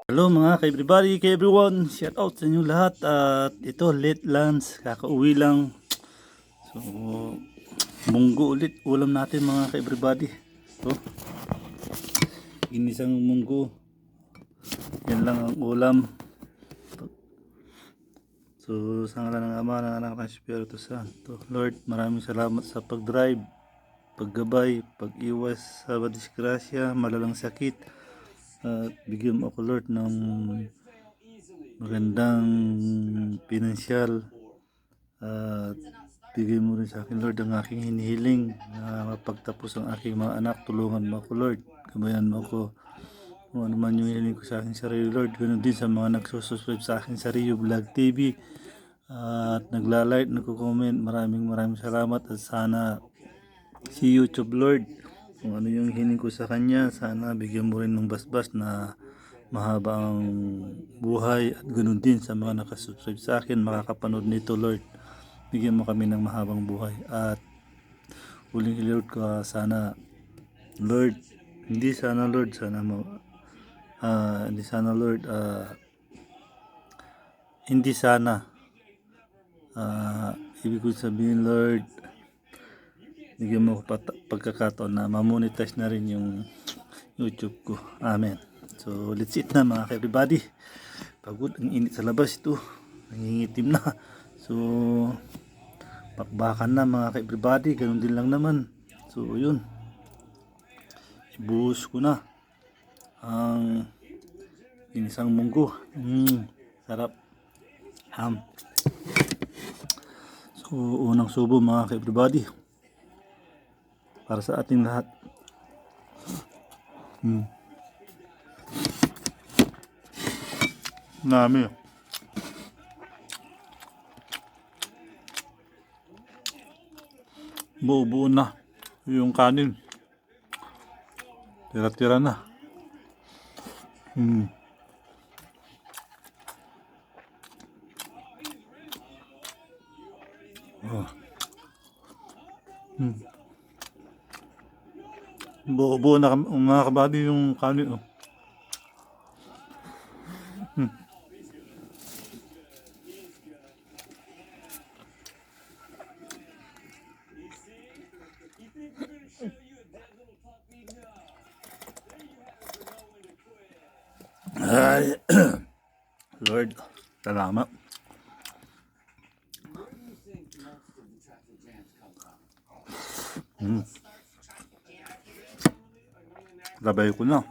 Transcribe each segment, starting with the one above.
Hello mga ka-everybody, ka-everyone, shout out sa inyo lahat. At ito, late lunch, kakauwi lang. So, munggo ulit, ulam natin mga ka-everybody. So, inisang munggo, yan lang ang ulam. So, sa ngalan ng Ama, ng Anak, ng Espiritu Santo. Lord, maraming salamat sa pag-drive, paggabay, pag-iwas sa disgrasya, malalang sakit. At bigyan mo ako Lord ng magandang pinansyal. At bigay mo rin sa akin Lord ang aking hinihiling na mapagtapos ang aking mga anak. Tulungan mo ako Lord, gabayan mo ako kung ano man yung hinihiling ko sa aking sarili Lord. Ganun din sa mga nagsusubscribe sa aking sa Rio Vlog TV at nagla-like, nagko-comment. Maraming salamat. At sana si YouTube Lord, kung ano yung hiling ko sa kanya, sana bigyan mo rin ng basbas na mahaba ang buhay. At ganoon din sa mga nakasubscribe sa akin, makakapanood nito Lord, bigyan mo kami ng mahabang buhay. At huling Lord ko, sana Lord, hindi sana Lord, sana hindi sana Lord, hindi sana ibig ko sabihin Lord, bigyan mo ko pagkakataon na mamonetize na rin yung YouTube ko. Amen. So let's eat na mga everybody. Pagod, ang init sa labas ito, nangingitim na. So pakbakan na mga everybody, ganun din lang naman. So yun, ibuhos ko na ang inisang munggo. Sarap. So unang subo mga everybody para sa ating lahat. Nami. Buo-buo na yung kanin. Tira-tira na. Buo-buo na mga kabady yung kanin. Ay, Lord, salamat. Labay ko na.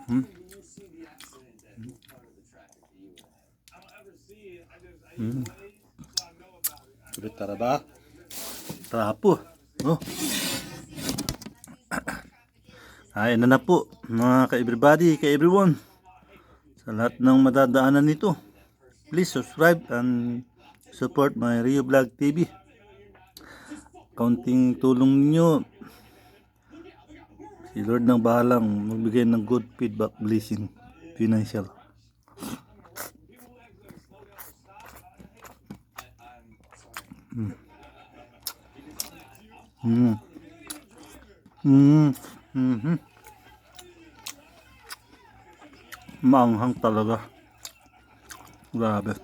Sulit tara ba? Trapo. Oh. Ay na po mga ka-everybody, ka-everyone. Sa lahat ng madadaanan nito, please subscribe and support my Rio Vlog TV. Kaunting tulong ninyo, si Lord nang bahalang magbigay ng good feedback, blessing, financial. Maanghang talaga. Grabe.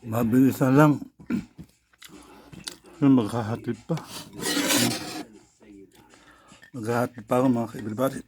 Mabilis na lang. Maghahatid pa. Maghahatid pa ako mga ka-everybody.